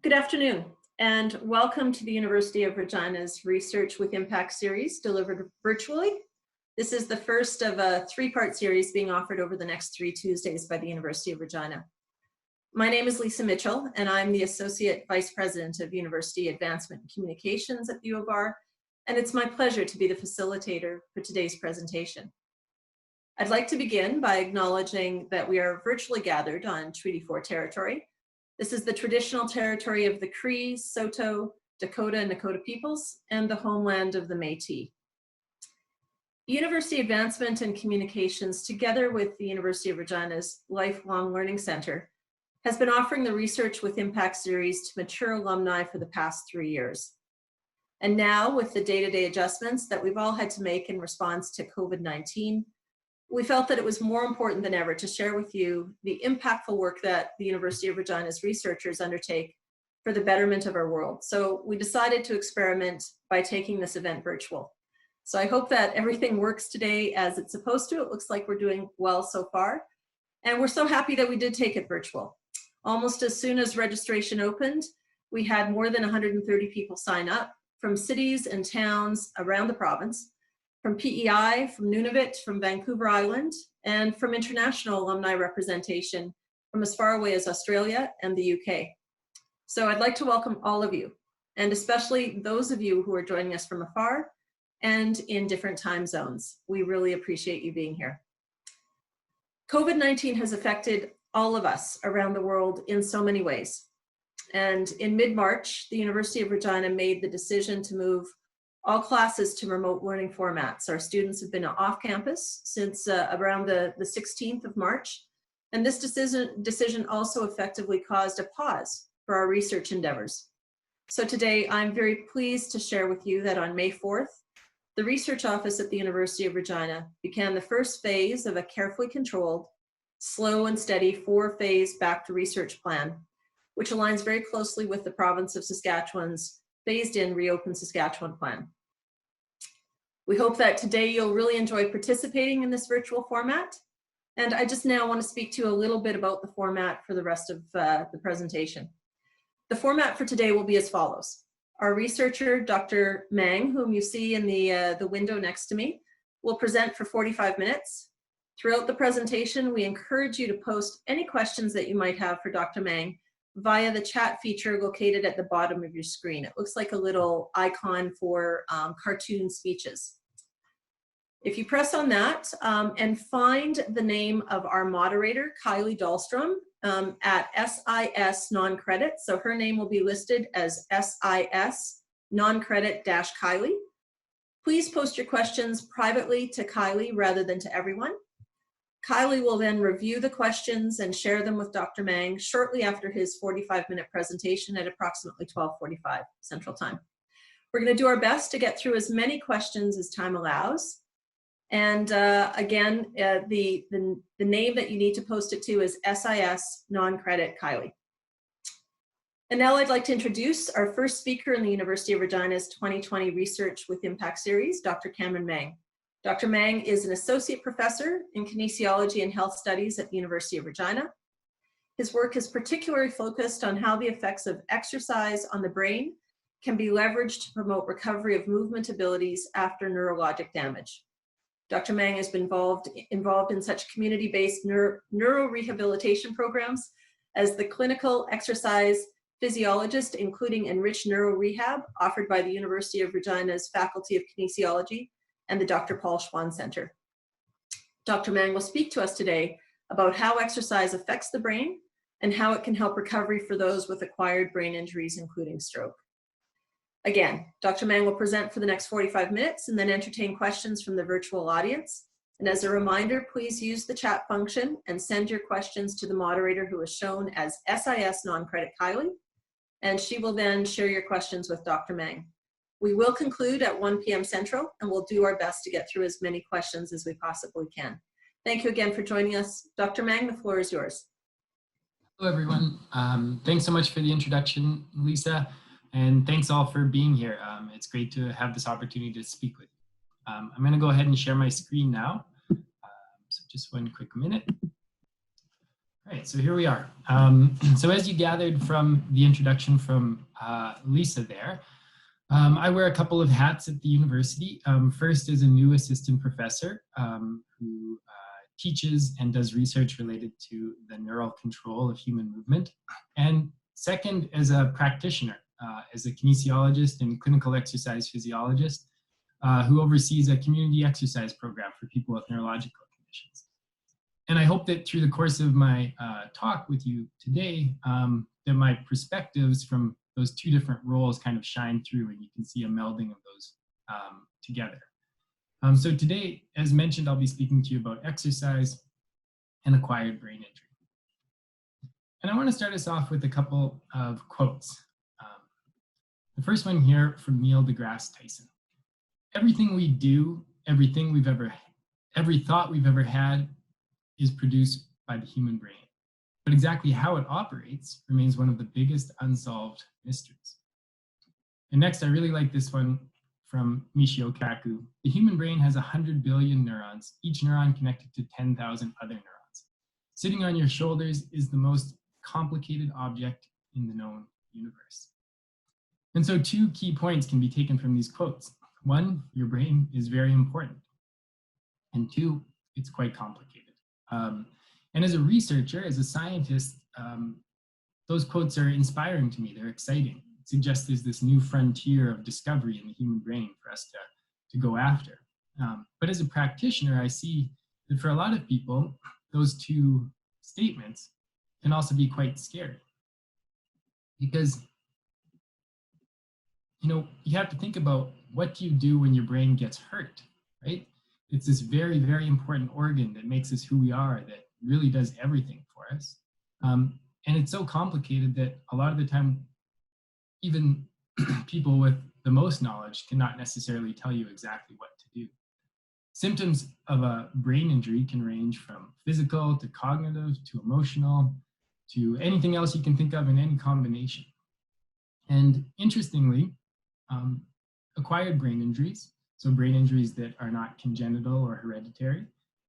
Good afternoon, and welcome to the University of Regina's Research with Impact series delivered virtually. This is the first of a three-part series being offered over the next 3 Tuesdays by the University of Regina. My name is Lisa Mitchell, and I'm the Associate Vice President of University Advancement and Communications at the U of R, and it's my pleasure to be the facilitator for today's presentation. I'd like to begin by acknowledging that we are virtually gathered on Treaty 4 territory. This is the traditional territory of the Cree, Saulteaux, Dakota, and Nakota peoples, and the homeland of the Métis. University Advancement and Communications, together with the University of Regina's Lifelong Learning Centre, has been offering the Research with Impact series to mature alumni for the past 3 years. And now, with the day-to-day adjustments that we've all had to make in response to COVID-19, we felt that it was more important than ever to share with you the impactful work that the University of Regina's researchers undertake for the betterment of our world. So we decided to experiment by taking this event virtual. So I hope that everything works today as it's supposed to. It looks like we're doing well so far. And we're so happy that we did take it virtual. Almost as soon as registration opened, we had more than 130 people sign up from cities and towns around the province, from PEI, from Nunavut, from Vancouver Island, and from international alumni representation from as far away as Australia and the UK. So I'd like to welcome all of you, and especially those of you who are joining us from afar and in different time zones. We really appreciate you being here. COVID-19 has affected all of us around the world in so many ways. And in mid-March, the University of Regina made the decision to move all classes to remote learning formats. Our students have been off campus since around the 16th of March. And this decision also effectively caused a pause for our research endeavors. So today, I'm very pleased to share with you that on May 4th, the Research Office at the University of Regina began the first phase of a carefully controlled, slow and steady 4-phase back to research plan, which aligns very closely with the province of Saskatchewan's phased-in Reopen Saskatchewan plan. We hope that today you'll really enjoy participating in this virtual format. And I just now want to speak to you a little bit about the format for the rest of the presentation. The format for today will be as follows. Our researcher, Dr. Mang, whom you see in the window next to me, will present for 45 minutes. Throughout the presentation, we encourage you to post any questions that you might have for Dr. Mang via the chat feature located at the bottom of your screen. It looks like a little icon for cartoon speeches. If you press on that and find the name of our moderator, Kylie Dahlstrom, at SIS non-credit, so her name will be listed as SIS non-credit-Kylie. Please post your questions privately to Kylie rather than to everyone. Kylie will then review the questions and share them with Dr. Mang shortly after his 45-minute presentation at approximately 12:45 Central Time. We're going to do our best to get through as many questions as time allows. And again, the name that you need to post it to is SIS non-credit Kylie. And now I'd like to introduce our first speaker in the University of Regina's 2020 Research with Impact series, Dr. Cameron Mang. Dr. Mang is an associate professor in Kinesiology and Health Studies at the University of Regina. His work is particularly focused on how the effects of exercise on the brain can be leveraged to promote recovery of movement abilities after neurologic damage. Dr. Mang has been involved in such community-based neurorehabilitation programs as the Clinical Exercise Physiologist, including enriched neurorehab, offered by the University of Regina's Faculty of Kinesiology and the Dr. Paul Schwann Centre. Dr. Mang will speak to us today about how exercise affects the brain and how it can help recovery for those with acquired brain injuries, including stroke. Again, Dr. Mang will present for the next 45 minutes and then entertain questions from the virtual audience. And as a reminder, please use the chat function and send your questions to the moderator, who is shown as SIS non-credit Kylie, and she will then share your questions with Dr. Mang. We will conclude at 1 p.m. Central, and we'll do our best to get through as many questions as we possibly can. Thank you again for joining us. Dr. Mang, the floor is yours. Hello, everyone. Thanks so much for the introduction, Lisa, and thanks all for being here. It's great to have this opportunity to speak with you. I'm going to go ahead and share my screen now. So just one quick minute. All right, so here we are. So as you gathered from the introduction from Lisa there, I wear a couple of hats at the university. First as a new assistant professor who teaches and does research related to the neural control of human movement. And second as a practitioner, as a kinesiologist and clinical exercise physiologist who oversees a community exercise program for people with neurological conditions. And I hope that through the course of my talk with you today, that my perspectives from those two different roles kind of shine through and you can see a melding of those together. So today, as mentioned, I'll be speaking to you about exercise and acquired brain injury. And I want to start us off with a couple of quotes. The first one here from Neil deGrasse Tyson. Everything we do, every thought we've ever had is produced by the human brain. But exactly how it operates remains one of the biggest unsolved mysteries. And next, I really like this one from Michio Kaku. The human brain has 100 billion neurons, each neuron connected to 10,000 other neurons. Sitting on your shoulders is the most complicated object in the known universe. And so two key points can be taken from these quotes. One, your brain is very important. And two, it's quite complicated. And as a researcher, as a scientist, those quotes are inspiring to me. They're exciting. It suggests there's this new frontier of discovery in the human brain for us to go after. But as a practitioner, I see that for a lot of people, those two statements can also be quite scary. Because, you have to think about what do you do when your brain gets hurt, right? It's this very, very important organ that makes us who we are, that really does everything for us. And it's so complicated that a lot of the time, even people with the most knowledge cannot necessarily tell you exactly what to do. Symptoms of a brain injury can range from physical to cognitive to emotional to anything else you can think of in any combination. And interestingly, acquired brain injuries, so brain injuries that are not congenital or hereditary,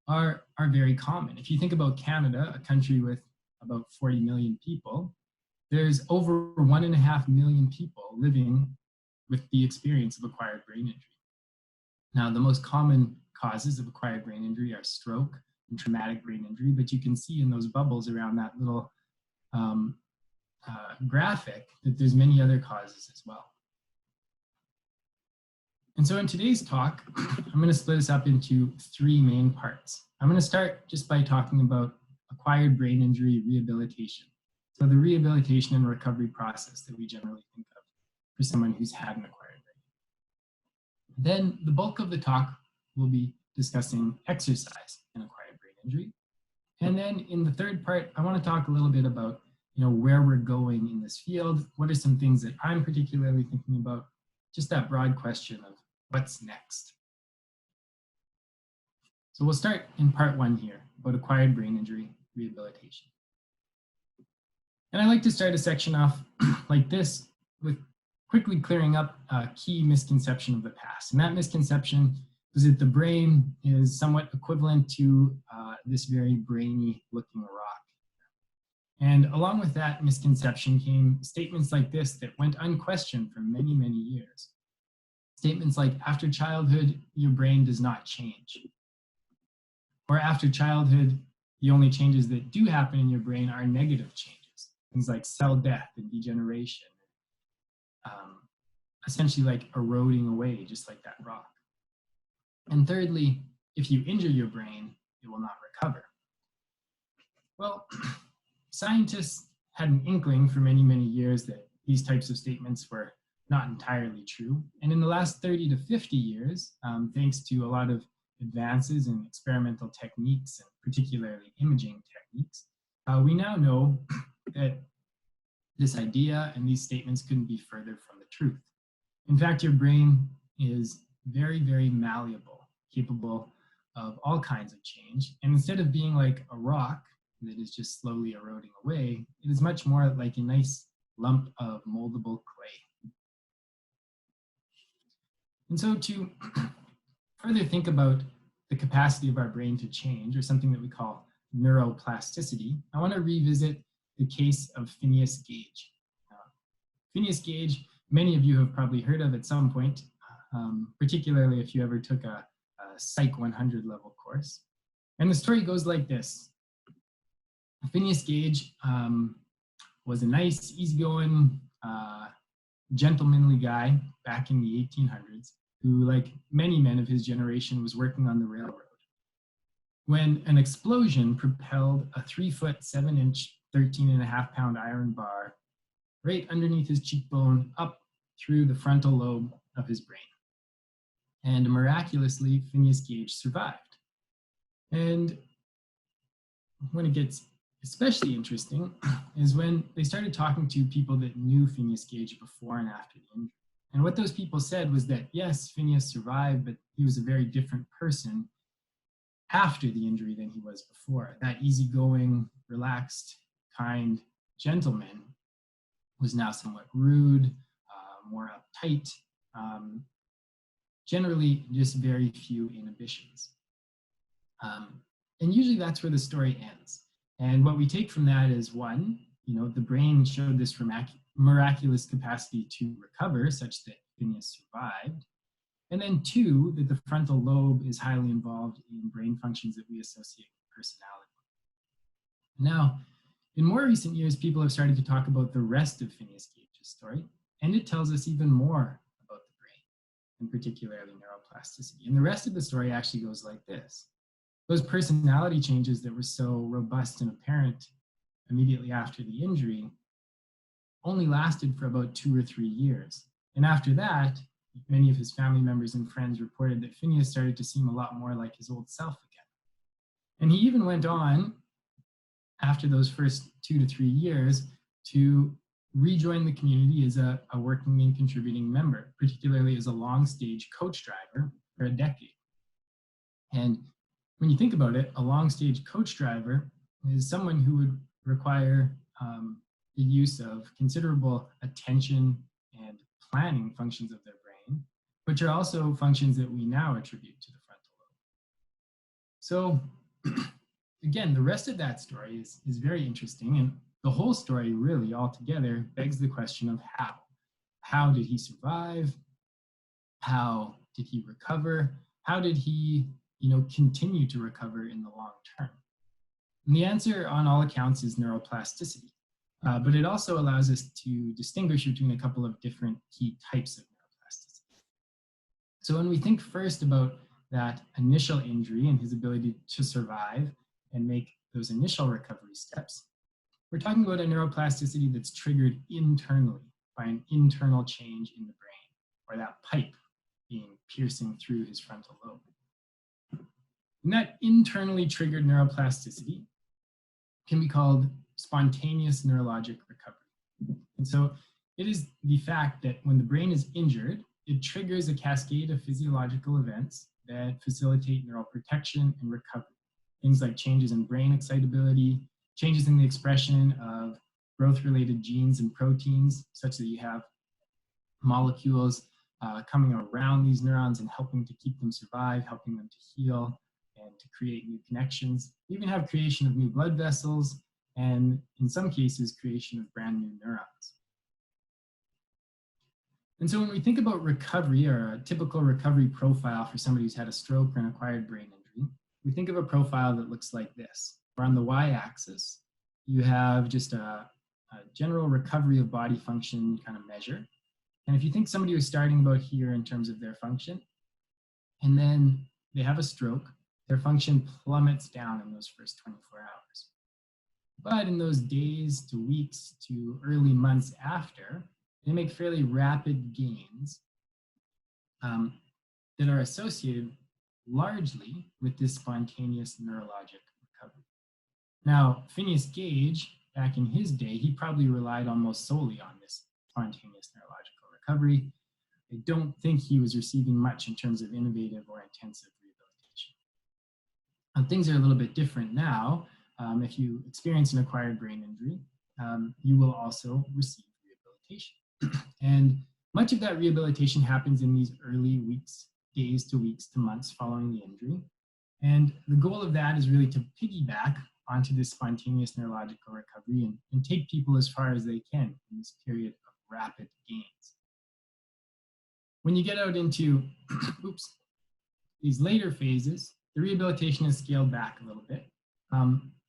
are very common. If you think about Canada, a country with about 40 million people, there's over 1.5 million people living with the experience of acquired brain injury. Now, the most common causes of acquired brain injury are stroke and traumatic brain injury, but you can see in those bubbles around that little graphic that there's many other causes as well. And so in today's talk, I'm going to split this up into three main parts. I'm going to start just by talking about acquired brain injury rehabilitation. So the rehabilitation and recovery process that we generally think of for someone who's had an acquired brain. Then the bulk of the talk will be discussing exercise and acquired brain injury. And then in the third part, I want to talk a little bit about where we're going in this field. What are some things that I'm particularly thinking about? Just that broad question of what's next. So we'll start in part one here about acquired brain injury rehabilitation. And I like to start a section off like this with quickly clearing up a key misconception of the past. And that misconception is that the brain is somewhat equivalent to this very brainy looking rock. And along with that misconception came statements like this that went unquestioned for many, many years. Statements like, after childhood, your brain does not change. Or after childhood, the only changes that do happen in your brain are negative changes. Things like cell death and degeneration. Essentially like eroding away, just like that rock. And thirdly, if you injure your brain, it will not recover. Well, scientists had an inkling for many, many years that these types of statements were not entirely true. And in the last 30 to 50 years, thanks to a lot of advances in experimental techniques, and particularly imaging techniques, we now know that this idea and these statements couldn't be further from the truth. In fact, your brain is very, very malleable, capable of all kinds of change. And instead of being like a rock that is just slowly eroding away, it is much more like a nice lump of moldable clay. And so to further think about the capacity of our brain to change, or something that we call neuroplasticity, I want to revisit the case of Phineas Gage. Phineas Gage, many of you have probably heard of at some point, particularly if you ever took a Psych 100 level course. And the story goes like this. Phineas Gage was a nice, easygoing, gentlemanly guy back in the 1800s who, like many men of his generation, was working on the railroad when an explosion propelled a 3-foot, 7-inch, 13.5-pound iron bar right underneath his cheekbone up through the frontal lobe of his brain. And miraculously, Phineas Gage survived. And when it gets especially interesting is when they started talking to people that knew Phineas Gage before and after the injury. And what those people said was that, yes, Phineas survived, but he was a very different person after the injury than he was before. That easygoing, relaxed, kind gentleman was now somewhat rude, more uptight, generally just very few inhibitions. And usually that's where the story ends. And what we take from that is, one, the brain showed this miraculous capacity to recover such that Phineas survived. And then two, that the frontal lobe is highly involved in brain functions that we associate with personality. Now, in more recent years, people have started to talk about the rest of Phineas Gage's story, and it tells us even more about the brain, and particularly neuroplasticity. And the rest of the story actually goes like this. Those personality changes that were so robust and apparent immediately after the injury only lasted for about 2 or 3 years. And after that, many of his family members and friends reported that Phineas started to seem a lot more like his old self again. And he even went on, after those first 2 to 3 years, to rejoin the community as a working and contributing member, particularly as a long stage coach driver for a decade. And when you think about it, a long stage coach driver is someone who would require the use of considerable attention and planning functions of their brain, which are also functions that we now attribute to the frontal lobe. So again, the rest of that story is very interesting, and the whole story really altogether begs the question of how. How did he survive? How did he recover? How did he continue to recover in the long term? And the answer on all accounts is neuroplasticity, but it also allows us to distinguish between a couple of different key types of neuroplasticity. So when we think first about that initial injury and his ability to survive and make those initial recovery steps, we're talking about a neuroplasticity that's triggered internally by an internal change in the brain, or that pipe being piercing through his frontal lobe. And that internally triggered neuroplasticity can be called spontaneous neurologic recovery. And so it is the fact that when the brain is injured, it triggers a cascade of physiological events that facilitate neural protection and recovery. Things like changes in brain excitability, changes in the expression of growth-related genes and proteins, such that you have molecules coming around these neurons and helping to keep them survive, helping them to heal, and to create new connections. You even have creation of new blood vessels, and in some cases, creation of brand new neurons. And so when we think about recovery, or a typical recovery profile for somebody who's had a stroke or an acquired brain injury, we think of a profile that looks like this. Where on the y-axis, you have just a general recovery of body function kind of measure. And if you think somebody was starting about here in terms of their function, and then they have a stroke, their function plummets down in those first 24 hours. But in those days to weeks to early months after, they make fairly rapid gains that are associated largely with this spontaneous neurologic recovery. Now, Phineas Gage, back in his day, he probably relied almost solely on this spontaneous neurological recovery. I don't think he was receiving much in terms of innovative or intensive rehabilitation. And things are a little bit different now. If you experience an acquired brain injury, you will also receive rehabilitation. And much of that rehabilitation happens in these early weeks, days to weeks to months following the injury. And the goal of that is really to piggyback onto this spontaneous neurological recovery and take people as far as they can in this period of rapid gains. When you get out into these later phases, the rehabilitation is scaled back a little bit,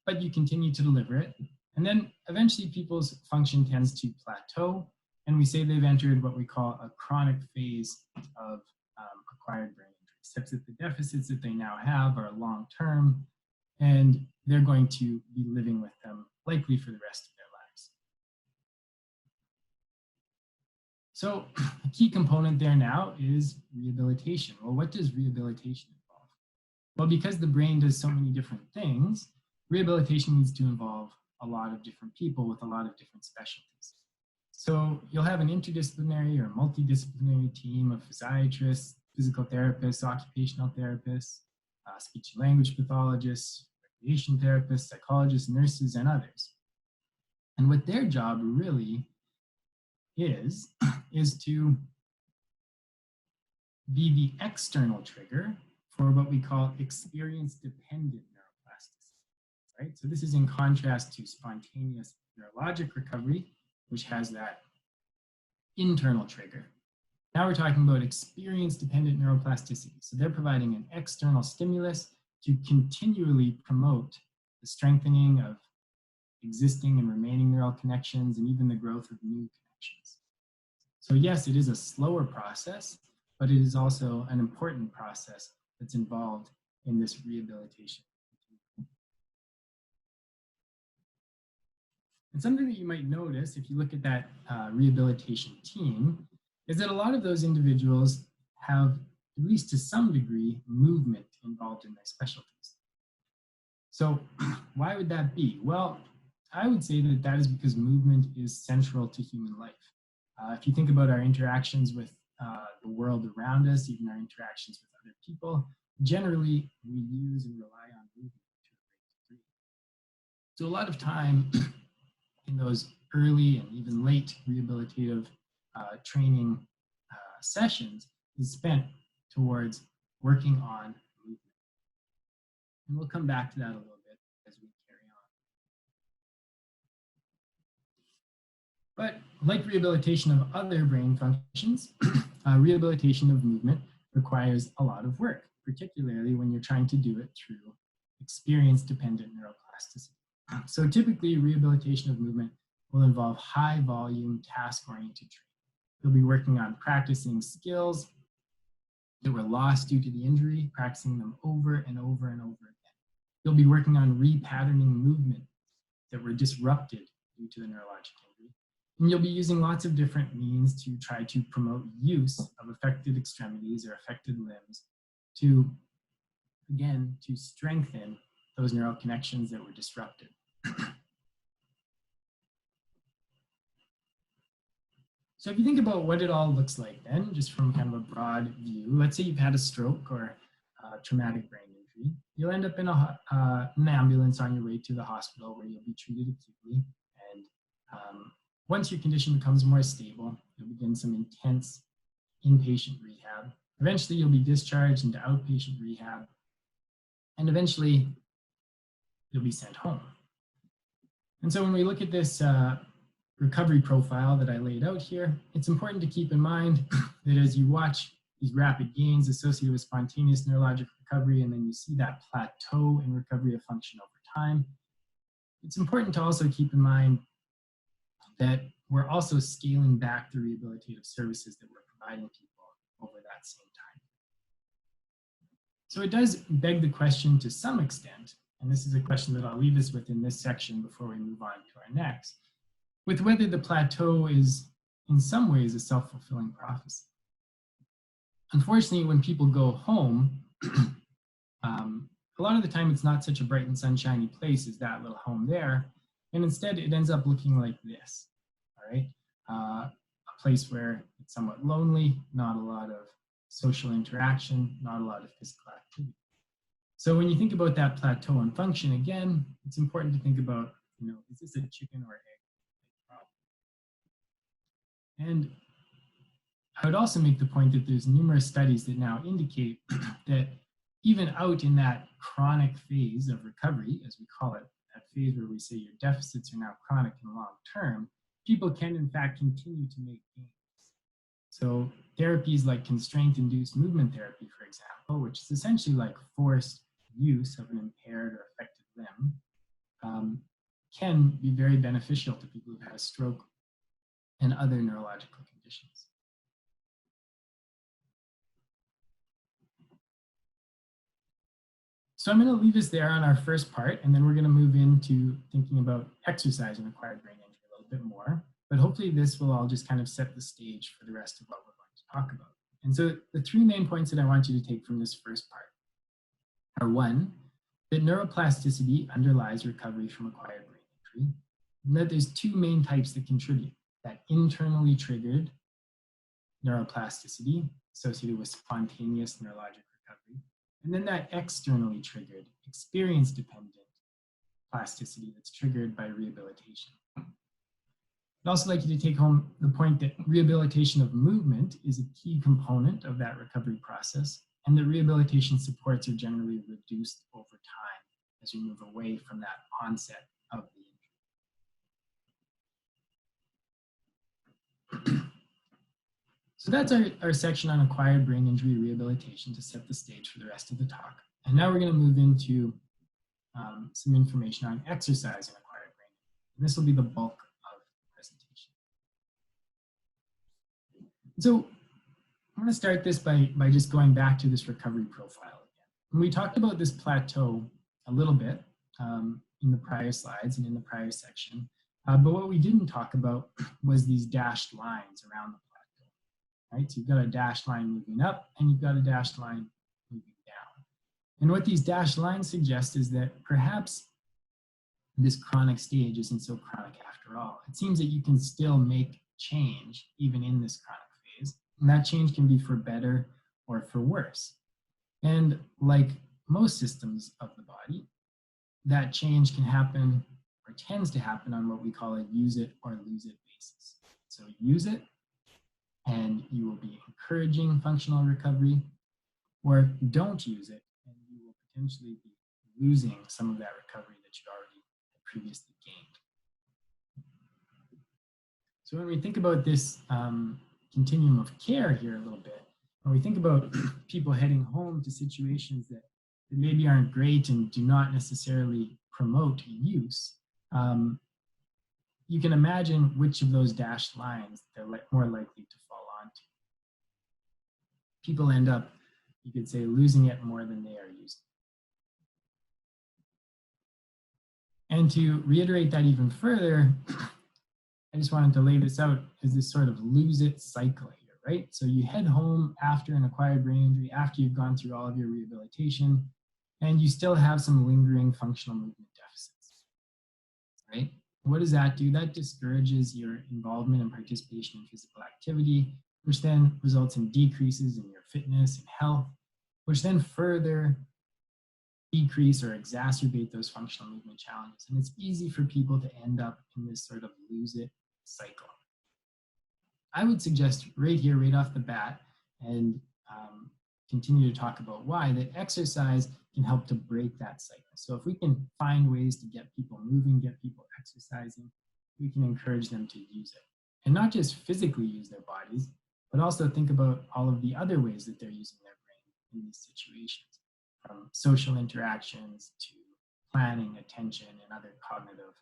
but you continue to deliver it. And then eventually people's function tends to plateau, and we say they've entered what we call a chronic phase of acquired brain injury, such that the deficits that they now have are long-term, and they're going to be living with them likely for the rest of their lives. So a key component there now is rehabilitation. Well, what does rehabilitation involve? Well, because the brain does so many different things, rehabilitation needs to involve a lot of different people with a lot of different specialties. So you'll have an interdisciplinary or multidisciplinary team of physiatrists, physical therapists, occupational therapists, speech and language pathologists, recreation therapists, psychologists, nurses, and others. And what their job really is to be the external trigger for what we call experience-dependent neuroplasticity, right? So this is in contrast to spontaneous neurologic recovery, which has that internal trigger. Now we're talking about experience-dependent neuroplasticity. So they're providing an external stimulus to continually promote the strengthening of existing and remaining neural connections and even the growth of new connections. So yes, it is a slower process, but it is also an important process that's involved in this rehabilitation. And something that you might notice if you look at that rehabilitation team is that a lot of those individuals have, at least to some degree, movement involved in their specialties. So why would that be? Well, I would say that that is because movement is central to human life. If you think about our interactions with the world around us, even our interactions with other people, generally we use and rely on movement to a great degree. So a lot of time in those early and even late rehabilitative training sessions is spent towards working on movement. And we'll come back to that a little bit as we carry on. But like rehabilitation of other brain functions, rehabilitation of movement requires a lot of work, particularly when you're trying to do it through experience-dependent neuroplasticity. So typically, rehabilitation of movement will involve high-volume, task-oriented training. You'll be working on practicing skills that were lost due to the injury, practicing them over and over and over again. You'll be working on repatterning movement that were disrupted due to the neurologic injury. And you'll be using lots of different means to try to promote use of affected extremities or affected limbs to, again, to strengthen those neural connections that were disrupted. So if you think about what it all looks like then, just from kind of a broad view, let's say you've had a stroke or a traumatic brain injury, you'll end up in an ambulance on your way to the hospital where you'll be treated acutely. And once your condition becomes more stable, you'll begin some intense inpatient rehab. Eventually you'll be discharged into outpatient rehab, and eventually you'll be sent home. And so when we look at this recovery profile that I laid out here, it's important to keep in mind that as you watch these rapid gains associated with spontaneous neurologic recovery, and then you see that plateau in recovery of function over time, it's important to also keep in mind that we're also scaling back the rehabilitative services that we're providing people over that same time. So it does beg the question to some extent, and this is a question that I'll leave us with in this section before we move on to our next, with whether the plateau is in some ways a self-fulfilling prophecy. Unfortunately, when people go home, a lot of the time it's not such a bright and sunshiny place as that little home there, and instead it ends up looking like this, all right? A place where it's somewhat lonely, not a lot of social interaction, not a lot of physical activity. So when you think about that plateau in function, again, it's important to think about, is this a chicken or egg problem? And I would also make the point that there's numerous studies that now indicate that even out in that chronic phase of recovery, as we call it that phase where we say your deficits are now chronic and long-term, people can in fact continue to make gains. So therapies like constraint-induced movement therapy, for example, which is essentially like forced use of an impaired or affected limb, can be very beneficial to people who've had a stroke and other neurological conditions. So I'm going to leave us there on our first part, and then we're going to move into thinking about exercise and acquired brain injury a little bit more. But hopefully this will all just kind of set the stage for the rest of what we're going to talk about. And so the three main points that I want you to take from this first part are: one, that neuroplasticity underlies recovery from acquired brain injury, and that there's two main types that contribute: that internally triggered neuroplasticity associated with spontaneous neurologic recovery, and then that externally triggered, experience-dependent plasticity that's triggered by rehabilitation. I'd also like you to take home the point that rehabilitation of movement is a key component of that recovery process, and that rehabilitation supports are generally reduced over time as we move away from that onset of the injury. So that's our section on acquired brain injury rehabilitation to set the stage for the rest of the talk. And now we're going to move into some information on exercise and acquired brain injury. And this will be the bulk of the presentation. So I'm going to start this by just going back to this recovery profile again. And we talked about this plateau a little bit in the prior slides and in the prior section. But what we didn't talk about was these dashed lines around the plateau. Right? So you've got a dashed line moving up and you've got a dashed line moving down. And what these dashed lines suggest is that perhaps this chronic stage isn't so chronic after all. It seems that you can still make change even in this chronic phase, and that change can be for better or for worse. And like most systems of the body, that change can happen or tends to happen on what we call a use it or lose it basis. So use it, and you will be encouraging functional recovery, or don't use it, and you will potentially be losing some of that recovery that you already had previously gained. So when we think about this continuum of care here a little bit, when we think about people heading home to situations that maybe aren't great and do not necessarily promote use, you can imagine which of those dashed lines they're more likely to fall onto. People end up, you could say, losing it more than they are using. And to reiterate that even further, I just wanted to lay this out as this sort of lose it cycle here, right? So you head home after an acquired brain injury, after you've gone through all of your rehabilitation, and you still have some lingering functional movement deficits, right? What does that do? That discourages your involvement and participation in physical activity, which then results in decreases in your fitness and health, which then further decrease or exacerbate those functional movement challenges. And it's easy for people to end up in this sort of lose it cycle. I would suggest right here, right off the bat, and continue to talk about why, that exercise can help to break that cycle. So if we can find ways to get people moving, get people exercising, we can encourage them to use it. And not just physically use their bodies, but also think about all of the other ways that they're using their brain in these situations, from social interactions to planning, attention, and other cognitive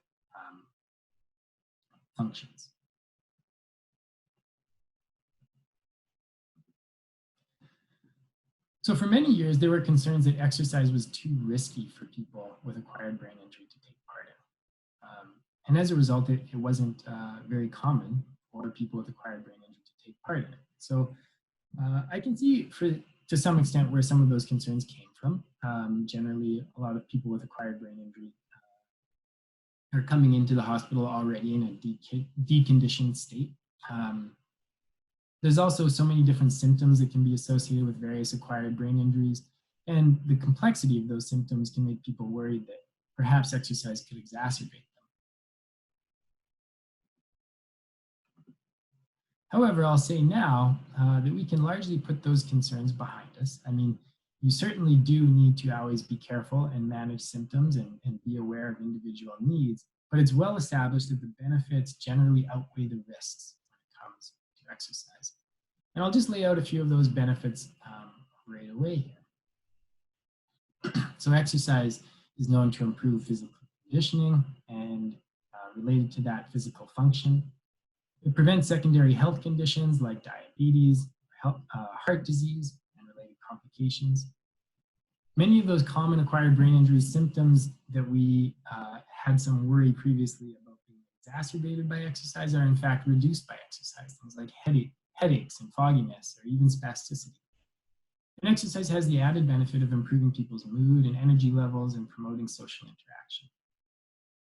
functions. So for many years, there were concerns that exercise was too risky for people with acquired brain injury to take part in. And as a result, it wasn't very common for people with acquired brain injury to take part in it. So I can see to some extent where some of those concerns came from. Generally, a lot of people with acquired brain injury are coming into the hospital already in a deconditioned state. There's also so many different symptoms that can be associated with various acquired brain injuries, and the complexity of those symptoms can make people worried that perhaps exercise could exacerbate them. However, I'll say now that we can largely put those concerns behind us. I mean, you certainly do need to always be careful and manage symptoms and be aware of individual needs, but it's well established that the benefits generally outweigh the risks when it comes to exercise. And I'll just lay out a few of those benefits right away here. So exercise is known to improve physical conditioning and related to that, physical function. It prevents secondary health conditions like diabetes, heart disease, and related complications. Many of those common acquired brain injury symptoms that we had some worry previously about being exacerbated by exercise are in fact reduced by exercise, things like headaches and fogginess, or even spasticity. And exercise has the added benefit of improving people's mood and energy levels and promoting social interaction.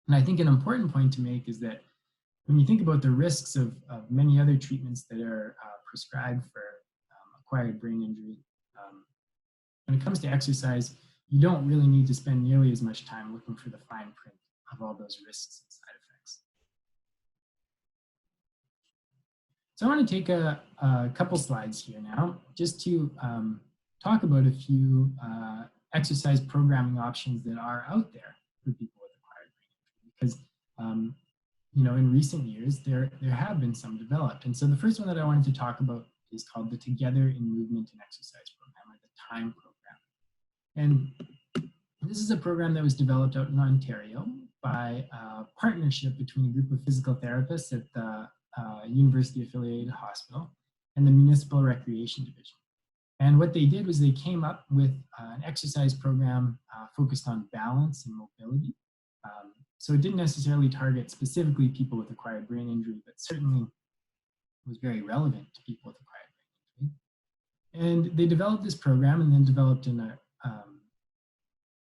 And I think an important point to make is that when you think about the risks of many other treatments that are prescribed for acquired brain injury, when it comes to exercise, you don't really need to spend nearly as much time looking for the fine print of all those risks and side effects. So I want to take a couple slides here now just to talk about a few exercise programming options that are out there for people with acquired brain injury, because you know, in recent years there have been some developed. And so the first one that I wanted to talk about is called the Together in Movement and Exercise program, or the TIME program. And this is a program that was developed out in Ontario by a partnership between a group of physical therapists at the University Affiliated Hospital and the Municipal Recreation Division. And what they did was they came up with an exercise program focused on balance and mobility. So it didn't necessarily target specifically people with acquired brain injury, but certainly was very relevant to people with acquired brain injury. And they developed this program and then developed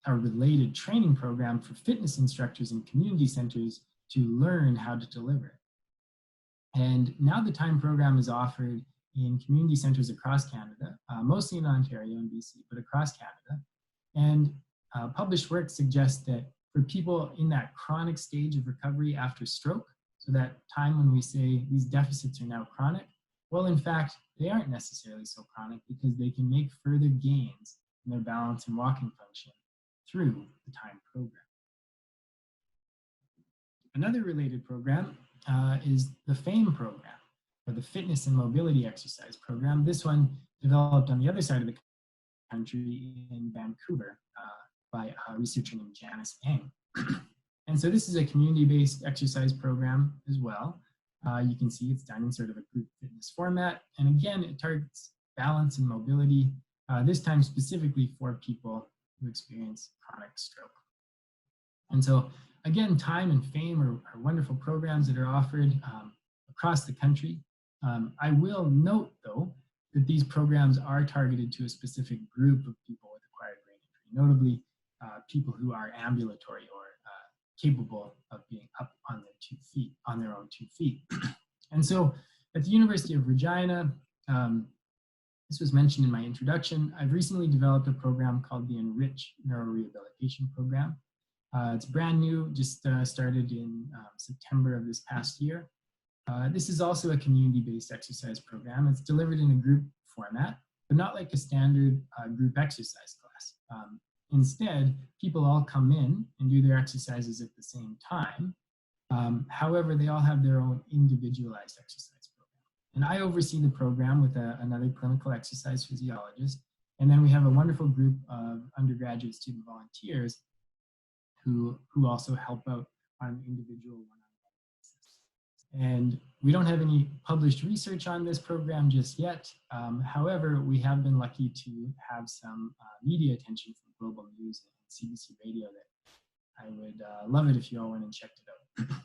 a related training program for fitness instructors in community centers to learn how to deliver it. And now the TIME program is offered in community centers across Canada, mostly in Ontario and BC, but across Canada. And published work suggests that for people in that chronic stage of recovery after stroke, so that time when we say these deficits are now chronic, well, in fact, they aren't necessarily so chronic because they can make further gains in their balance and walking function through the TIME program. Another related program is the FAME program, or the Fitness and Mobility Exercise program. This one developed on the other side of the country in Vancouver by a researcher named Janice Mang. And so this is a community-based exercise program as well. You can see it's done in sort of a group fitness format. And again, it targets balance and mobility, this time specifically for people who experience chronic stroke. And so again, TIME and FAME are wonderful programs that are offered across the country. I will note though, that these programs are targeted to a specific group of people with acquired brain injury, notably people who are ambulatory or capable of being up on their own two feet. And so at the University of Regina, this was mentioned in my introduction, I've recently developed a program called the Enriched Neurorehabilitation program. It's brand new, just started in September of this past year. This is also a community-based exercise program. It's delivered in a group format, but not like a standard group exercise class. Instead, people all come in and do their exercises at the same time. However, they all have their own individualized exercise program. And I oversee the program with another clinical exercise physiologist. And then we have a wonderful group of undergraduate student volunteers who also help out on an individual one-on-one basis. And we don't have any published research on this program just yet. However, we have been lucky to have some media attention from Global News and CBC Radio that I would love it if you all went and checked it out.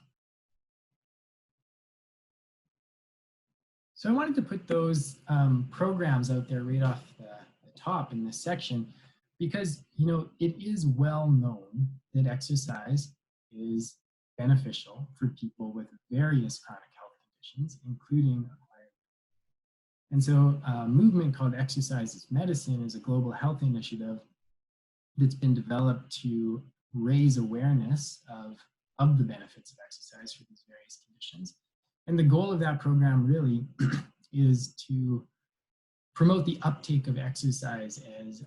So I wanted to put those programs out there right off the top in this section because, you know, it is well known that exercise is beneficial for people with various chronic health conditions, including acquired. And so a movement called Exercise is Medicine is a global health initiative that's been developed to raise awareness of the benefits of exercise for these various conditions. And the goal of that program really is to promote the uptake of exercise as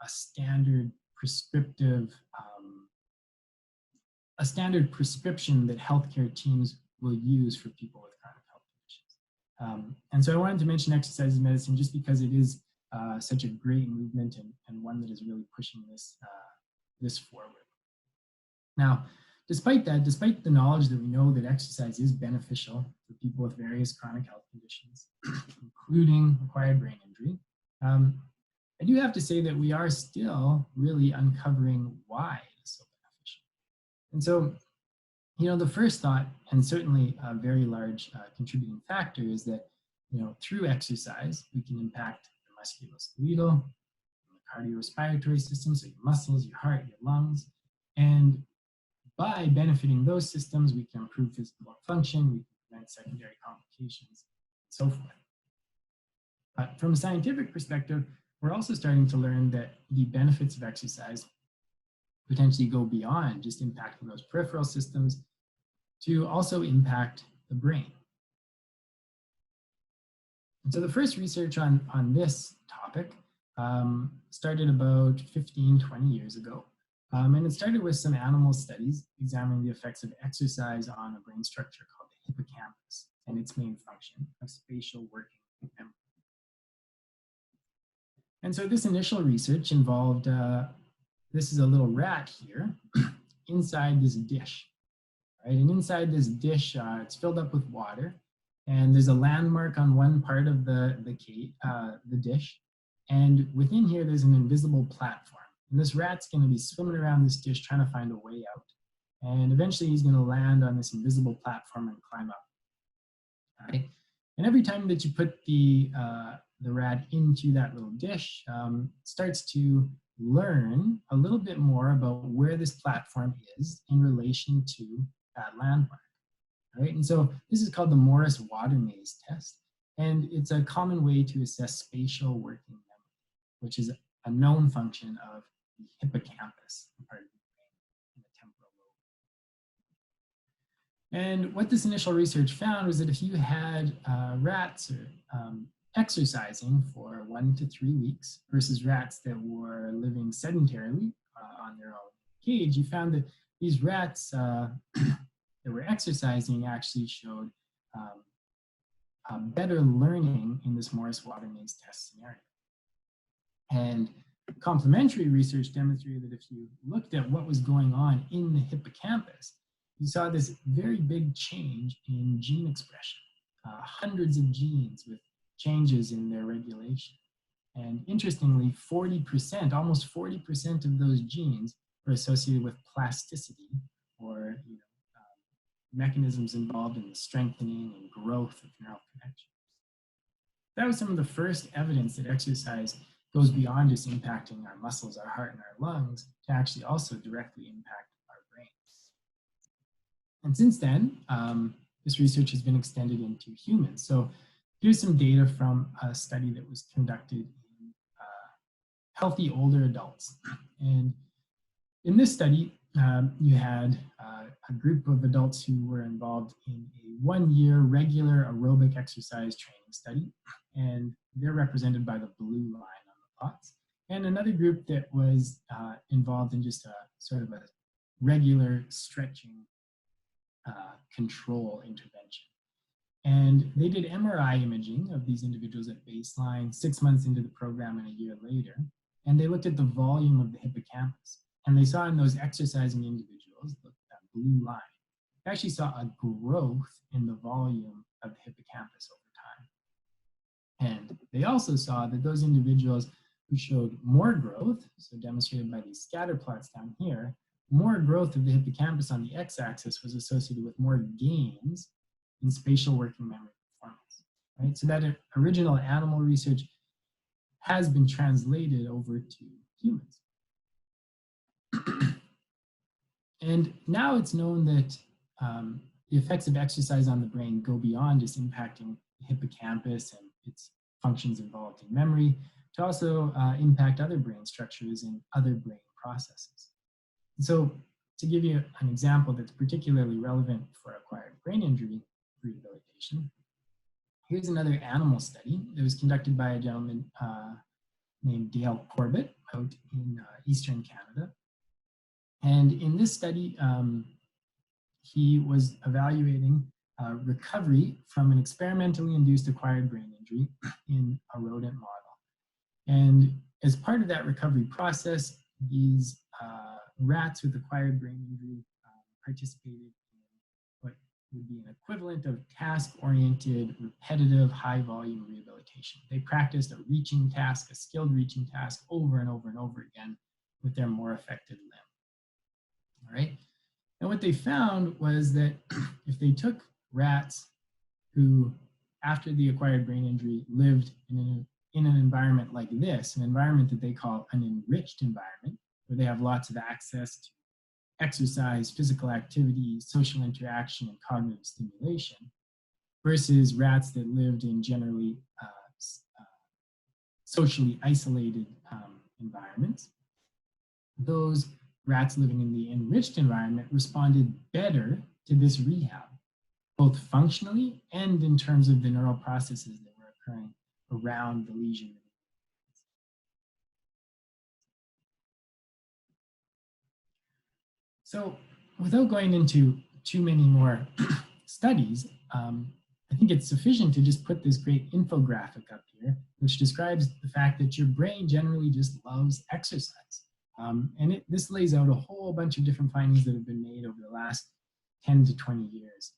a standard prescriptive, a standard prescription that healthcare teams will use for people with chronic health conditions. And so I wanted to mention exercise in medicine just because it is such a great movement and one that is really pushing this forward. Now, despite the knowledge that we know that exercise is beneficial for people with various chronic health conditions, including acquired brain injury, I do have to say that we are still really uncovering why it is so beneficial. And so, the first thought, and certainly a very large contributing factor, is that, through exercise, we can impact the musculoskeletal, the cardiorespiratory system, so your muscles, your heart, your lungs, and by benefiting those systems, we can improve physical function, we can prevent secondary complications, and so forth. But from a scientific perspective, we're also starting to learn that the benefits of exercise potentially go beyond just impacting those peripheral systems to also impact the brain. And so the first research on this topic started about 15, 20 years ago. And it started with some animal studies examining the effects of exercise on a brain structure called the hippocampus and its main function of spatial working memory. And so this initial research involved, this is a little rat here inside this dish, right? And inside this dish, it's filled up with water, and there's a landmark on one part of the dish. And within here, there's an invisible platform. And this rat's going to be swimming around this dish trying to find a way out. And eventually he's going to land on this invisible platform and climb up. All right. And every time that you put the rat into that little dish, starts to learn a little bit more about where this platform is in relation to that landmark. All right. And so this is called the Morris water maze test. And it's a common way to assess spatial working memory, which is a known function of the hippocampus, part of the brain, in the temporal lobe. And what this initial research found was that if you had rats exercising for 1 to 3 weeks versus rats that were living sedentarily on their own cage, you found that these rats that were exercising actually showed better learning in this Morris water maze test scenario. And complementary research demonstrated that if you looked at what was going on in the hippocampus, you saw this very big change in gene expression, hundreds of genes with changes in their regulation. And interestingly, 40%, almost 40% of those genes were associated with plasticity, or mechanisms involved in the strengthening and growth of neural connections. That was some of the first evidence that exercise goes beyond just impacting our muscles, our heart, and our lungs to actually also directly impact our brains. And since then, this research has been extended into humans. So here's some data from a study that was conducted in healthy older adults. And in this study, you had a group of adults who were involved in a 1-year regular aerobic exercise training study, and they're represented by the blue line on the plots. And another group that was involved in just a sort of a regular stretching control intervention. And they did MRI imaging of these individuals at baseline, 6 months into the program and a year later, and they looked at the volume of the hippocampus. And they saw in those exercising individuals, look at that blue line, they actually saw a growth in the volume of the hippocampus over time. And they also saw that those individuals who showed more growth, so demonstrated by these scatter plots down here, more growth of the hippocampus on the x-axis was associated with more gains in spatial working memory performance. Right? So that original animal research has been translated over to humans. And now it's known that the effects of exercise on the brain go beyond just impacting the hippocampus and its functions involved in memory to also impact other brain structures and other brain processes. And so to give you an example that's particularly relevant for acquired brain injury rehabilitation, here's another animal study that was conducted by a gentleman named Dale Corbett out in Eastern Canada. And in this study, he was evaluating recovery from an experimentally induced acquired brain injury in a rodent model. And as part of that recovery process, these rats with acquired brain injury participated in what would be an equivalent of task-oriented, repetitive, high-volume rehabilitation. They practiced a reaching task, a skilled reaching task, over and over and over again with their more affected limb. All right. And what they found was that if they took rats who, after the acquired brain injury, lived in an environment like this, an environment that they call an enriched environment, where they have lots of access to exercise, physical activity, social interaction, and cognitive stimulation, versus rats that lived in generally socially isolated environments, those rats living in the enriched environment responded better to this rehab, both functionally and in terms of the neural processes that were occurring around the lesion. So without going into too many more studies, I think it's sufficient to just put this great infographic up here, which describes the fact that your brain generally just loves exercise. And this lays out a whole bunch of different findings that have been made over the last 10 to 20 years.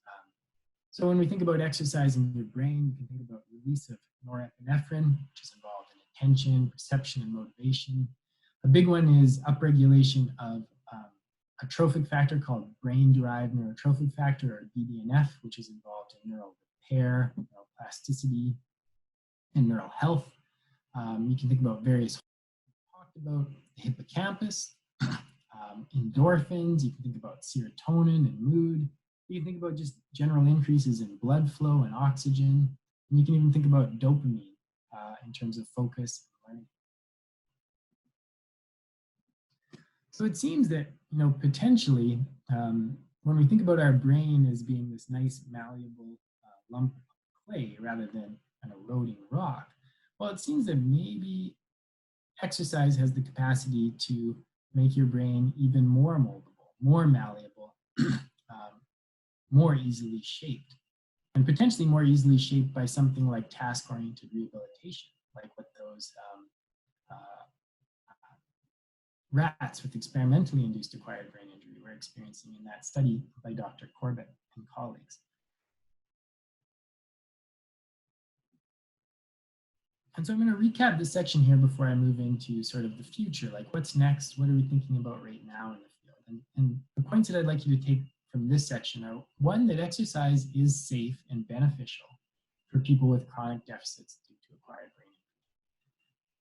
So when we think about exercise in your brain, you can think about release of norepinephrine, which is involved in attention, perception, and motivation. A big one is upregulation of a trophic factor called brain-derived neurotrophic factor, or BDNF, which is involved in neural repair, neuroplasticity, and neural health. You can think about various talked about the hippocampus, endorphins. You can think about serotonin and mood. You can think about just general increases in blood flow and oxygen. And you can even think about dopamine in terms of focus and learning. So it seems that, potentially, when we think about our brain as being this nice malleable lump of clay rather than an eroding rock, well, it seems that maybe exercise has the capacity to make your brain even more moldable, more malleable, more easily shaped, and potentially more easily shaped by something like task-oriented rehabilitation, like what those rats with experimentally induced acquired brain injury were experiencing in that study by Dr. Corbett and colleagues. And so I'm going to recap this section here before I move into sort of the future, like what's next, what are we thinking about right now in the field? And the points that I'd like you to take from this section are, one, that exercise is safe and beneficial for people with chronic deficits due to acquired brain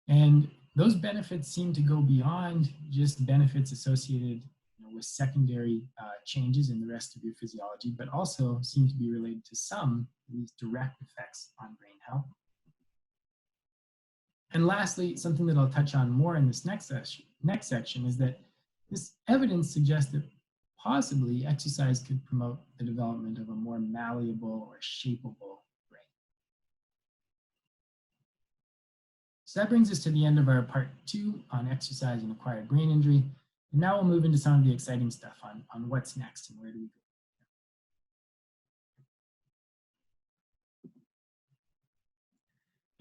injury. And those benefits seem to go beyond just benefits associated with secondary changes in the rest of your physiology, but also seem to be related to some, at least, direct effects on brain health. And lastly, something that I'll touch on more in this next section is that this evidence suggests that possibly exercise could promote the development of a more malleable or shapeable brain. So that brings us to the end of our part 2 on exercise and acquired brain injury. And now we'll move into some of the exciting stuff on what's next and where do we go.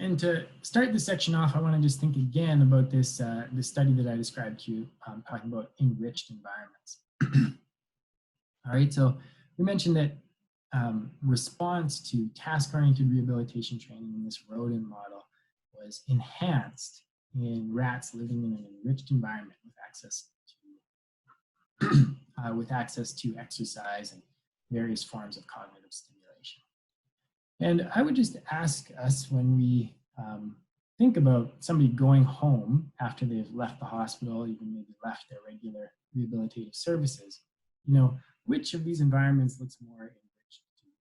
And to start this section off, I want to just think again about this, this study that I described to you, talking about enriched environments. All right, so we mentioned that response to task-oriented rehabilitation training in this rodent model was enhanced in rats living in an enriched environment with access to exercise and various forms of cognitive stimulation. And I would just ask us, when we think about somebody going home after they've left the hospital, even maybe left their regular rehabilitative services, which of these environments looks more enriched to you?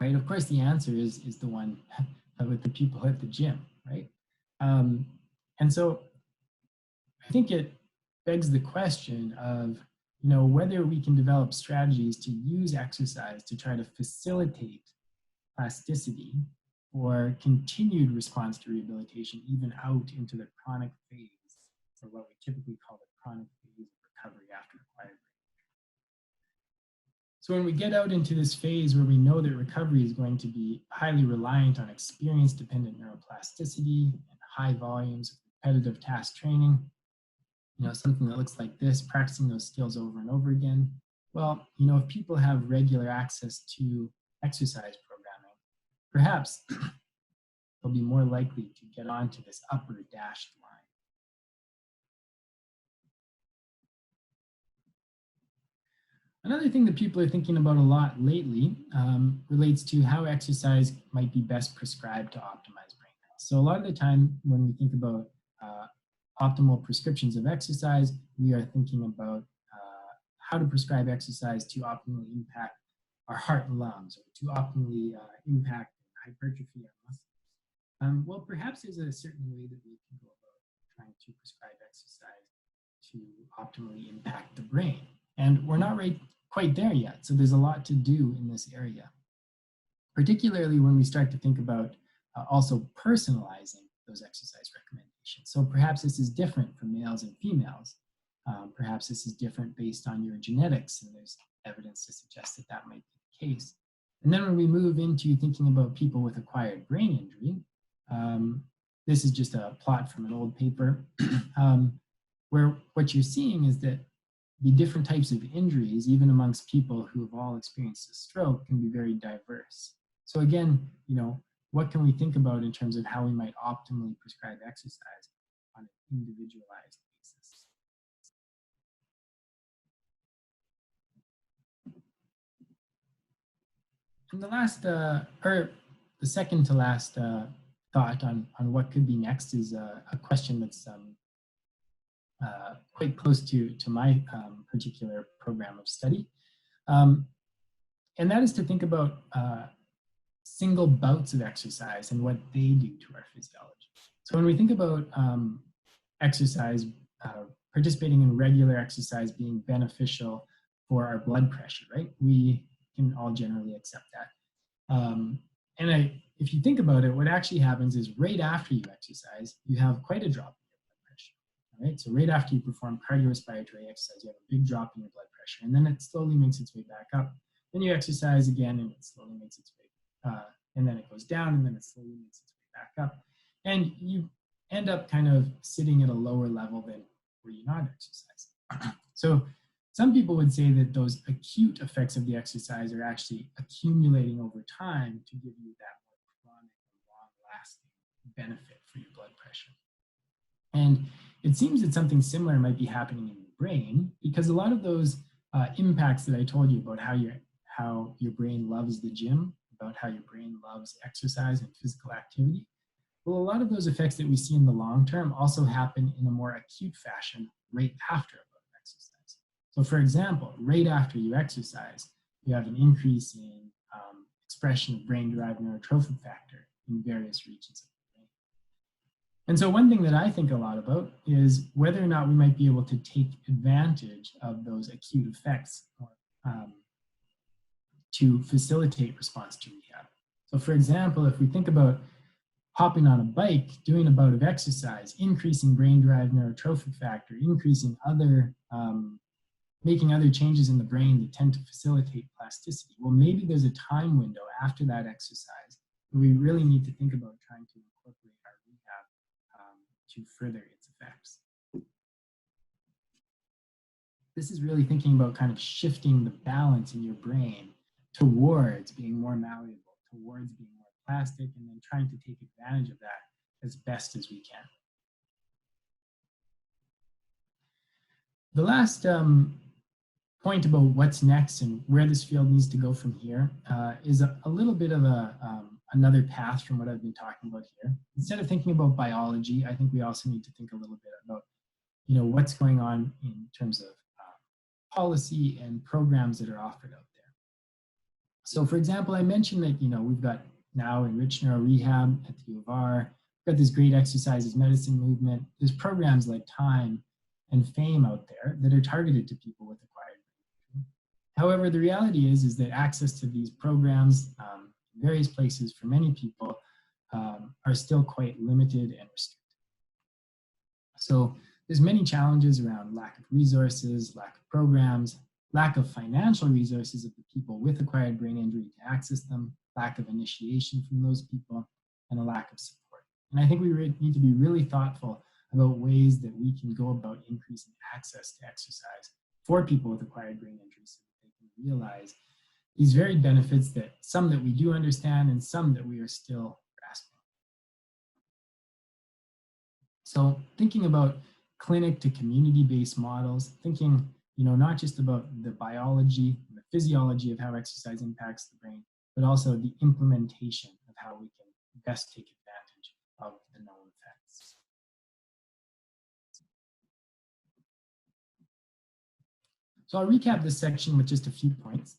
Right? Of course, the answer is the one with the people at the gym, right? And so I think it begs the question of, whether we can develop strategies to use exercise to try to facilitate plasticity or continued response to rehabilitation, even out into the chronic phase or what we typically call the chronic phase of recovery after acquired brain. So when we get out into this phase where we know that recovery is going to be highly reliant on experience-dependent neuroplasticity and high volumes of repetitive task training, something that looks like this, practicing those skills over and over again. Well, if people have regular access to exercise programming, perhaps they'll be more likely to get onto this upper dashed line. Another thing that people are thinking about a lot lately relates to how exercise might be best prescribed to optimize brain health. So a lot of the time when we think about optimal prescriptions of exercise, we are thinking about how to prescribe exercise to optimally impact our heart and lungs, or to optimally impact hypertrophy our muscles. Well, perhaps there's a certain way that we can go about trying to prescribe exercise to optimally impact the brain. And we're not quite there yet, so there's a lot to do in this area, particularly when we start to think about also personalizing those exercise recommendations. So perhaps this is different for males and females. Perhaps this is different based on your genetics, and there's evidence to suggest that that might be the case. And then when we move into thinking about people with acquired brain injury, this is just a plot from an old paper, where what you're seeing is that the different types of injuries, even amongst people who have all experienced a stroke, can be very diverse. So again, what can we think about in terms of how we might optimally prescribe exercise on an individualized basis? And the second to last thought on what could be next is a question that's quite close to my particular program of study. And that is to think about single bouts of exercise and what they do to our physiology. So when we think about exercise, participating in regular exercise being beneficial for our blood pressure, right? We can all generally accept that. If you think about it, what actually happens is right after you exercise, you have quite a drop in your blood pressure. Right? So right after you perform cardiorespiratory exercise, you have a big drop in your blood pressure, and then it slowly makes its way back up. Then you exercise again, and it slowly makes its way, and then it goes down, and then it slowly makes its way back up. And you end up kind of sitting at a lower level than where you're not exercising. So some people would say that those acute effects of the exercise are actually accumulating over time to give you that more chronic and long-lasting benefit for your blood pressure. And it seems that something similar might be happening in your brain, because a lot of those impacts that I told you about how your brain loves the gym, about how your brain loves exercise and physical activity, well, a lot of those effects that we see in the long term also happen in a more acute fashion right after a bout of exercise. So for example, right after you exercise, you have an increase in expression of brain-derived neurotrophic factor in various regions of the brain. And so one thing that I think a lot about is whether or not we might be able to take advantage of those acute effects to facilitate response to rehab. So for example, if we think about hopping on a bike, doing a bout of exercise, increasing brain-derived neurotrophic factor, increasing other, making other changes in the brain that tend to facilitate plasticity. Well, maybe there's a time window after that exercise where we really need to think about trying to incorporate our rehab to further its effects. This is really thinking about kind of shifting the balance in your brain towards being more malleable, towards being more plastic, and then trying to take advantage of that as best as we can. The last point about what's next and where this field needs to go from here is a little bit of another path from what I've been talking about here. Instead of thinking about biology, I think we also need to think a little bit about what's going on in terms of policy and programs that are offered out there. So for example, I mentioned that we've got now enriched neurorehab at the U of R. We've got this great exercise as medicine movement. There's programs like Time and Fame out there that are targeted to people with acquired brain injury. However, the reality is that access to these programs in various places for many people are still quite limited and restricted. So there's many challenges around lack of resources, lack of programs, lack of financial resources of the people with acquired brain injury to access them, lack of initiation from those people, and a lack of support. And I think we need to be really thoughtful about ways that we can go about increasing access to exercise for people with acquired brain injuries so that they can realize these varied benefits, that some that we do understand and some that we are still grasping. So thinking about clinic to community-based models, thinking not just about the biology and the physiology of how exercise impacts the brain, but also the implementation of how we can best take advantage of the known effects. So I'll recap this section with just a few points.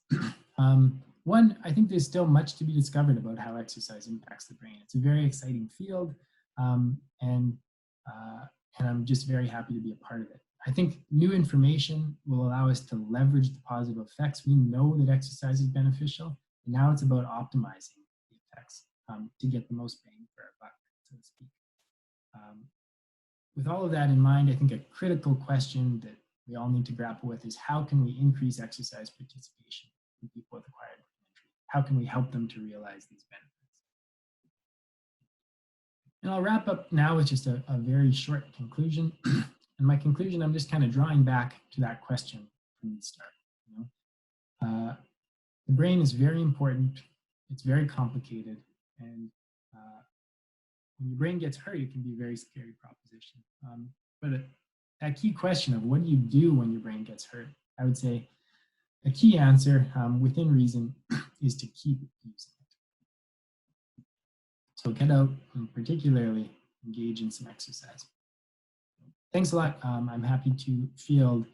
One, I think there's still much to be discovered about how exercise impacts the brain. It's a very exciting field, and I'm just very happy to be a part of it. I think new information will allow us to leverage the positive effects. We know that exercise is beneficial, and now it's about optimizing the effects to get the most bang for our buck, so to speak. With all of that in mind, I think a critical question that we all need to grapple with is how can we increase exercise participation in people with acquired brain injury? How can we help them to realize these benefits? And I'll wrap up now with just a very short conclusion. And my conclusion, I'm just kind of drawing back to that question from the start. The brain is very important. It's very complicated. And when your brain gets hurt, it can be a very scary proposition. But that key question of what do you do when your brain gets hurt, I would say a key answer within reason is to keep using it. So get out and particularly engage in some exercise. Thanks a lot. I'm happy to field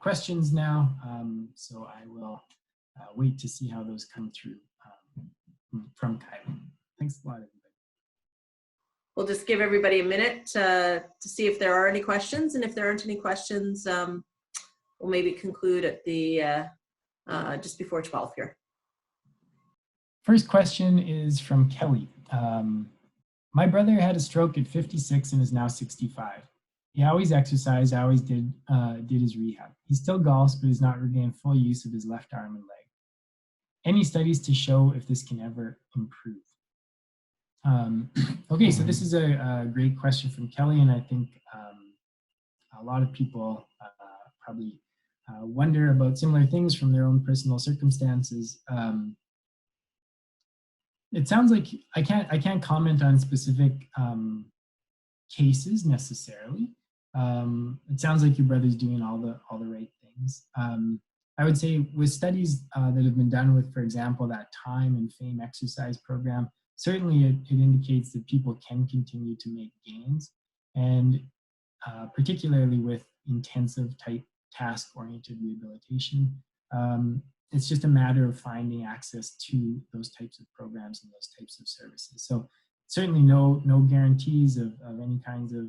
questions now. So I will wait to see how those come through from Kylie. Thanks a lot, everybody. We'll just give everybody a minute to see if there are any questions. And if there aren't any questions, we'll maybe conclude at the just before 12 here. First question is from Kelly. My brother had a stroke at 56 and is now 65. He always exercised, always did his rehab. He still golfs, but has not regained full use of his left arm and leg. Any studies to show if this can ever improve? Okay, so this is a great question from Kelly, and I think a lot of people probably wonder about similar things from their own personal circumstances. It sounds like I can't comment on specific cases necessarily. It sounds like your brother's doing all the right things. I would say with studies that have been done with, for example, that time and fame exercise program, certainly it indicates that people can continue to make gains, and particularly with intensive type task-oriented rehabilitation. It's just a matter of finding access to those types of programs and those types of services. So certainly no guarantees of any kinds of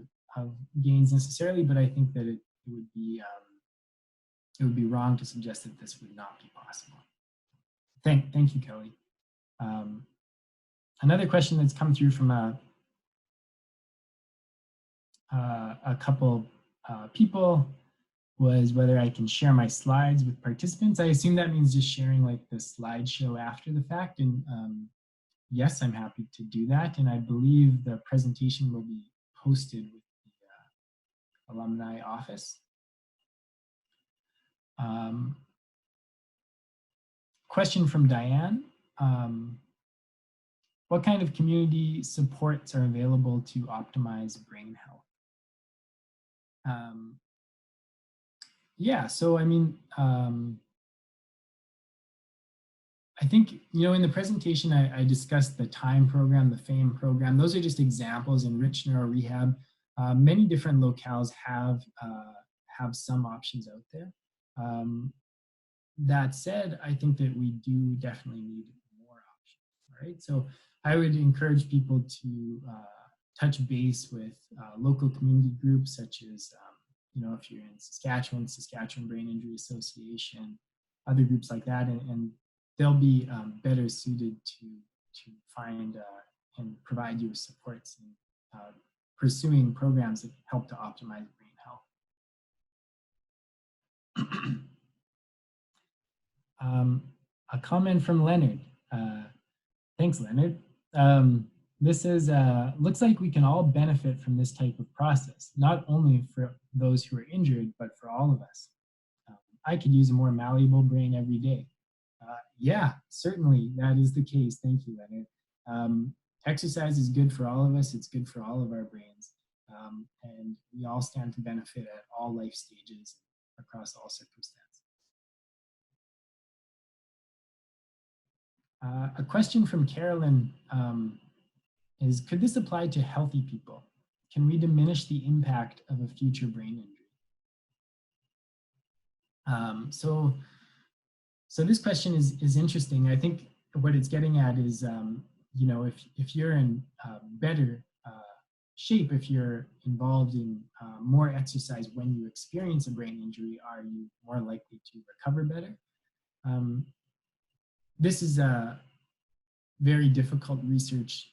gains necessarily, but I think that it would be wrong to suggest that this would not be possible. Thank you, Kelly. Another question that's come through from a couple people was whether I can share my slides with participants. I assume that means just sharing like the slideshow after the fact, and yes, I'm happy to do that. And I believe the presentation will be posted with the alumni office. Question from Diane. What kind of community supports are available to optimize brain health? Yeah, so I mean, I think, in the presentation, I discussed the TIME program, the FAME program. Those are just examples. Enriched Neurorehab. Many different locales have some options out there. That said, I think that we do definitely need more options, right? So I would encourage people to touch base with local community groups such as, if you're in Saskatchewan Brain Injury Association, other groups like that, and they'll be better suited to find and provide you with supports in pursuing programs that help to optimize brain health. A comment from Leonard. Thanks, Leonard. This is, looks like we can all benefit from this type of process, not only for those who are injured, but for all of us. I could use a more malleable brain every day. Yeah, certainly that is the case. Thank you, Leonard. Exercise is good for all of us. It's good for all of our brains. And we all stand to benefit at all life stages across all circumstances. A question from Carolyn is, could this apply to healthy people? Can we diminish the impact of a future brain injury? So this question is interesting. I think what it's getting at is, you know, if you're in better shape, if you're involved in more exercise when you experience a brain injury, are you more likely to recover better? This is a very difficult research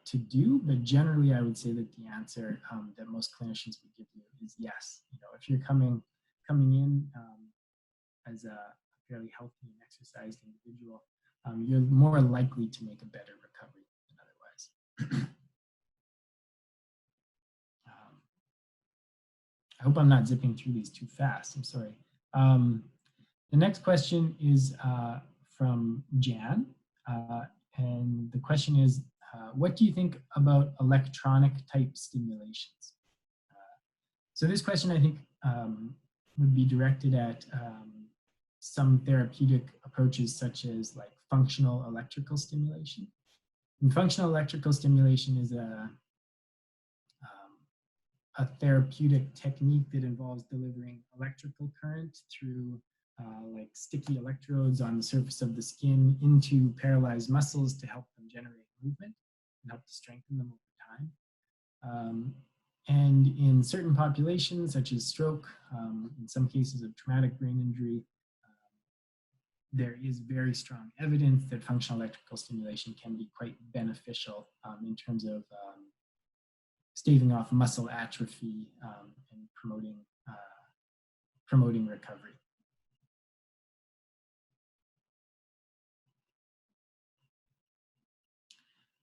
to do, but generally I would say that the answer that most clinicians would give you is yes. You know, if you're coming in as a fairly healthy and exercised individual, you're more likely to make a better recovery than otherwise. I hope I'm not zipping through these too fast. I'm sorry. The next question is from Jan. And the question is, what do you think about electronic type stimulations? So this question, I think, would be directed at some therapeutic approaches such as like functional electrical stimulation. And functional electrical stimulation is a therapeutic technique that involves delivering electrical current through like sticky electrodes on the surface of the skin into paralyzed muscles to help them generate movement and help to strengthen them over time. And in certain populations, such as stroke, in some cases of traumatic brain injury, there is very strong evidence that functional electrical stimulation can be quite beneficial in terms of staving off muscle atrophy and promoting recovery.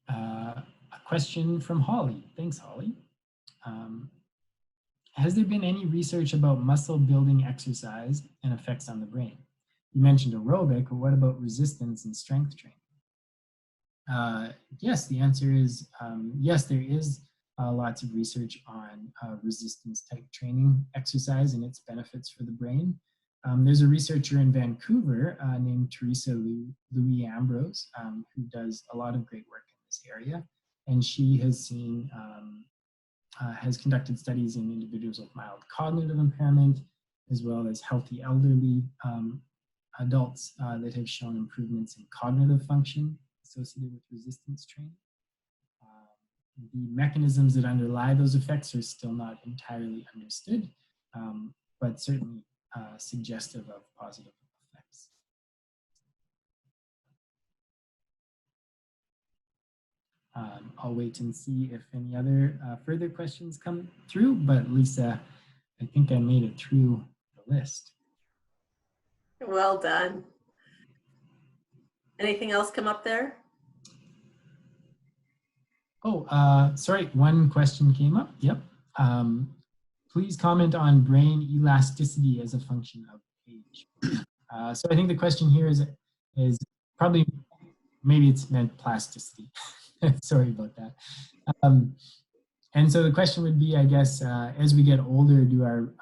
A question from Holly. Thanks, Holly. Has there been any research about muscle building exercise and effects on the brain? You mentioned aerobic, but what about resistance and strength training? Yes, the answer is yes, there is lots of research on resistance type training exercise and its benefits for the brain. There's a researcher in Vancouver named Teresa Louis Ambrose who does a lot of great work in this area. And she has seen, has conducted studies in individuals with mild cognitive impairment, as well as healthy elderly adults that have shown improvements in cognitive function associated with resistance training. The mechanisms that underlie those effects are still not entirely understood, but certainly suggestive of positive effects. I'll wait and see if any other further questions come through, but Lisa, I think I made it through the list. Well done. Anything else come up there? Oh, sorry, one question came up. Yep. Please comment on brain elasticity as a function of age. So I think the question here is probably, maybe it's meant plasticity. Sorry about that. And so the question would be, I guess, as we get older, do our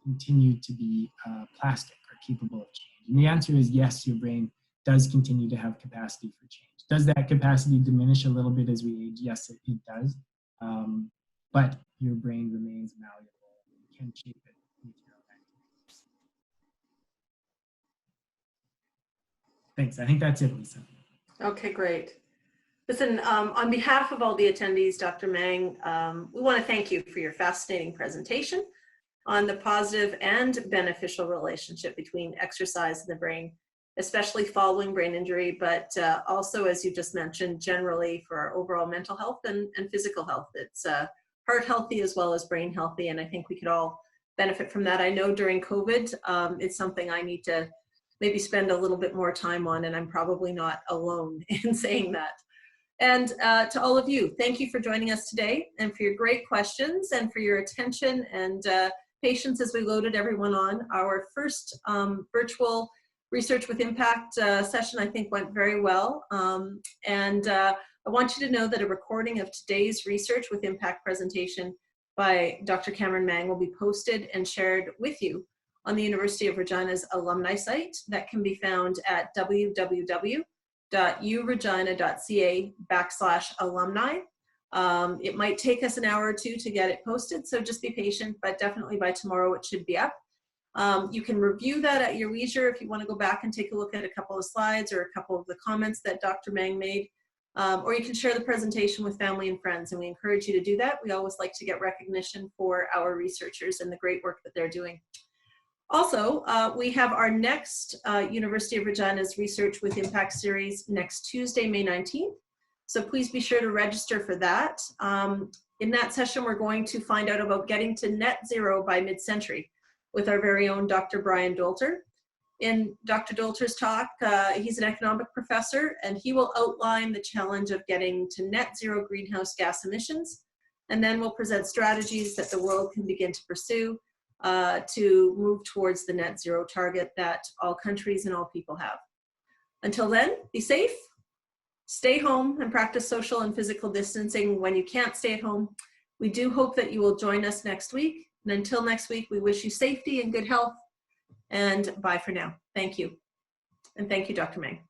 continue to be plastic or capable of change? And the answer is yes, your brain does continue to have capacity for change. Does that capacity diminish a little bit as we age? Yes, it does. But your brain remains malleable and you can shape it with your own activities. Thanks. I think that's it, Lisa. Okay, great. Listen, on behalf of all the attendees, Dr. Mang, we want to thank you for your fascinating presentation on the positive and beneficial relationship between exercise and the brain, especially following brain injury, but also, as you just mentioned, generally for our overall mental health and physical health. It's heart healthy as well as brain healthy, and I think we could all benefit from that. I know during COVID, it's something I need to maybe spend a little bit more time on, and I'm probably not alone in saying that. And to all of you, thank you for joining us today and for your great questions and for your attention and patience as we loaded everyone on. Our first virtual Research with Impact session, I think, went very well. I want you to know that a recording of today's Research with Impact presentation by Dr. Cameron Mang will be posted and shared with you on the University of Regina's alumni site that can be found at www.uregina.ca/alumni. It might take us an hour or two to get it posted, so just be patient, but definitely by tomorrow it should be up. You can review that at your leisure if you want to go back and take a look at a couple of slides or a couple of the comments that Dr. Mang made. Or you can share the presentation with family and friends, and we encourage you to do that. We always like to get recognition for our researchers and the great work that they're doing. Also, we have our next University of Regina's Research with Impact series next Tuesday, May 19th. So please be sure to register for that. In that session, we're going to find out about getting to net zero by mid-century with our very own Dr. Brian Dolter. In Dr. Dolter's talk, he's an economic professor, and he will outline the challenge of getting to net zero greenhouse gas emissions, and then we'll present strategies that the world can begin to pursue to move towards the net zero target that all countries and all people have. Until then, be safe, stay home, and practice social and physical distancing when you can't stay at home. We do hope that you will join us next week. And until next week, we wish you safety and good health. And bye for now. Thank you. And thank you, Dr. Mang.